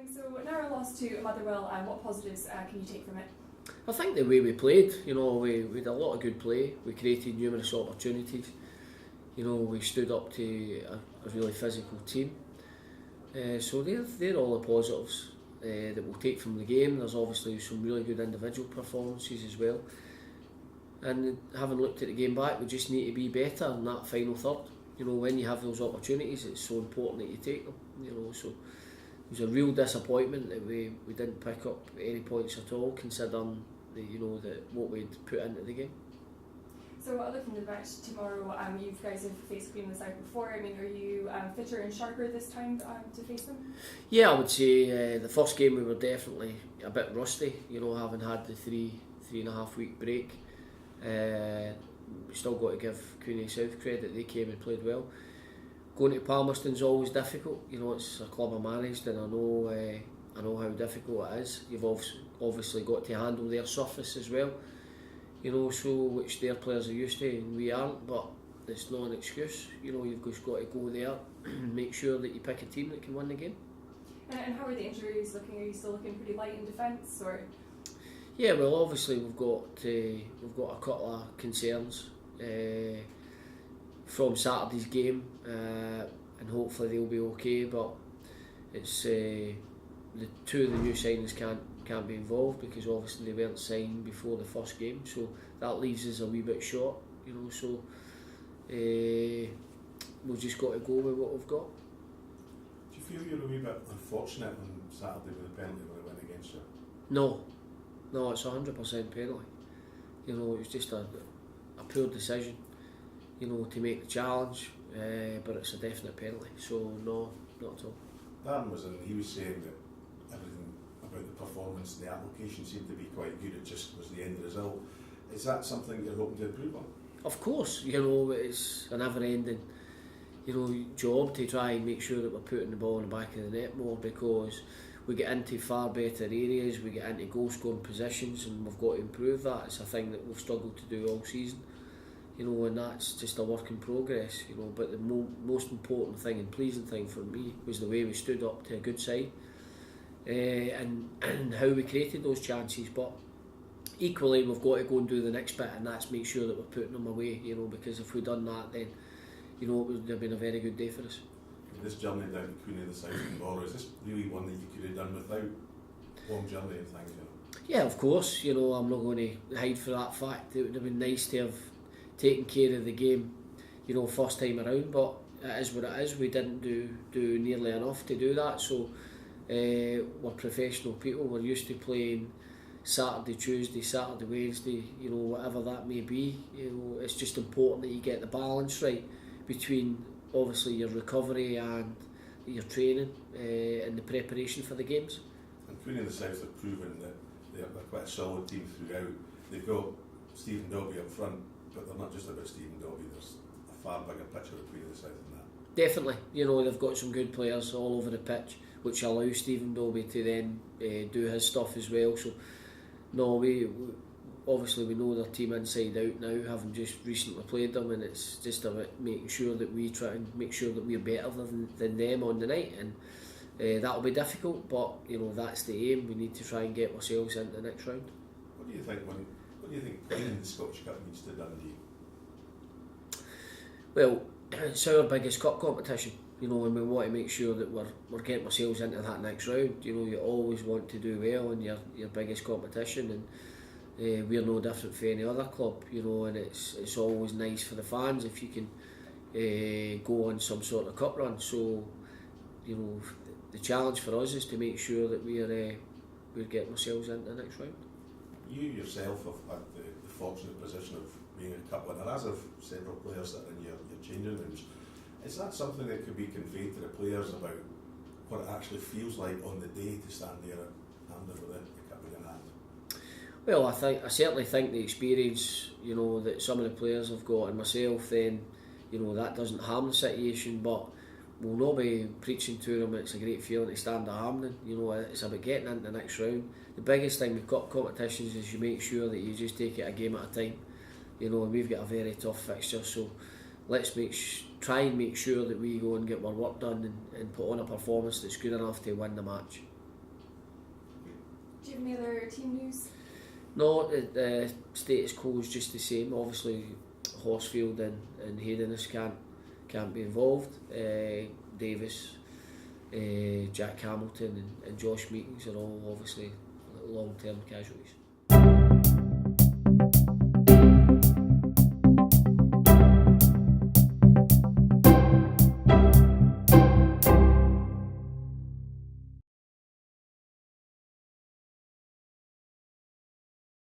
So now a loss to Motherwell, what positives can you take from it? I think the way we played, we had a lot of good play. We created numerous opportunities. We stood up to a really physical team. So they're all the positives that we'll take from the game. There's obviously some really good individual performances as well. And having looked at the game back, we just need to be better in that final third. When you have those opportunities, it's so important that you take them. So it was a real disappointment that we didn't pick up any points at all, considering what we'd put into the game. So looking at the match tomorrow, you guys have faced Queen of the South before. Are you fitter and sharper this time to face them? Yeah, I would say the first game we were definitely a bit rusty. Having had the three and a half week break. We still got to give Queen of the South credit. They came and played well. Going to Palmerston's always difficult. It's a club I managed, and I know how difficult it is. You've obviously got to handle their surface as well. So which their players are used to and we aren't, but it's not an excuse. You've just got to go there and make sure that you pick a team that can win the game. And how are the injuries looking? Are you still looking pretty light in defence, or? Yeah, well, obviously we've got a couple of concerns from Saturday's game, and hopefully they'll be okay. But it's the two of the new signings can't be involved because obviously they weren't signed before the first game, so that leaves us a wee bit short. So we've just got to go with what we've got. Do you feel you're a wee bit unfortunate on Saturday with the penalty when it went against you? No, it's 100% penalty. It was just a poor decision, to make the challenge, but it's a definite penalty. So no, not at all. Dan was in, he was saying that everything about the performance, the application seemed to be quite good. It just was the end result. Is that something you're hoping to improve on? Of course, it's a never-ending, job to try and make sure that we're putting the ball in the back of the net more, because we get into far better areas, we get into goal-scoring positions, and we've got to improve that. It's a thing that we've struggled to do all season, and that's just a work in progress. But the most important thing and pleasing thing for me was the way we stood up to a good side, and how we created those chances. But equally, we've got to go and do the next bit, and that's make sure that we're putting them away. Because if we'd done that, then it would have been a very good day for us. This journey down to Queen of the South and Borrow, is this really one that you could have done without long journey and things? Yeah, of course. I'm not going to hide for that fact. It would have been nice to have taken care of the game, first time around. But it is what it is. We didn't do nearly enough to do that. So we're professional people. We're used to playing Saturday, Tuesday, Saturday, Wednesday. Whatever that may be. It's just important that you get the balance right between obviously your recovery and your training and the preparation for the games. And Queen of the South have proven that they're quite a solid team throughout. They've got Stephen Dobby up front, but they're not just about Stephen Dobby. There's a far bigger picture of Queen of the South than that. Definitely, they've got some good players all over the pitch, which allows Stephen Dobby to then do his stuff as well. So no, we obviously we know their team inside out now, having just recently played them, and it's just about making sure that we try and make sure that we're better than them on the night, and that'll be difficult, but that's the aim. We need to try and get ourselves into the next round. What do you think playing the Scottish Cup means to Dundee? Well, it's our biggest cup competition, and we want to make sure that we're getting ourselves into that next round. You always want to do well in your biggest competition, and we're no different from any other club, and it's always nice for the fans if you can go on some sort of cup run. So, the challenge for us is to make sure that we're getting ourselves into the next round. You yourself have had the fortunate position of being a cup winner, as have several players that are in your changing rooms. Is that something that could be conveyed to the players about what it actually feels like on the day to stand there at Hampden with the cup in your hand? Well, I certainly think the experience, that some of the players have got, and myself, then, that doesn't harm the situation, but we'll not be preaching to them it's a great feeling to stand at Hampden. It's about getting into the next round. The biggest thing with cup competitions is you make sure that you just take it a game at a time. And we've got a very tough fixture, so let's try and make sure that we go and get our work done and put on a performance that's good enough to win the match. Do you have any other team news? No, the status quo is just the same. Obviously, Horsfield and Haydenus can't be involved. Davis, Jack Hamilton and Josh Meekins are all obviously long-term casualties.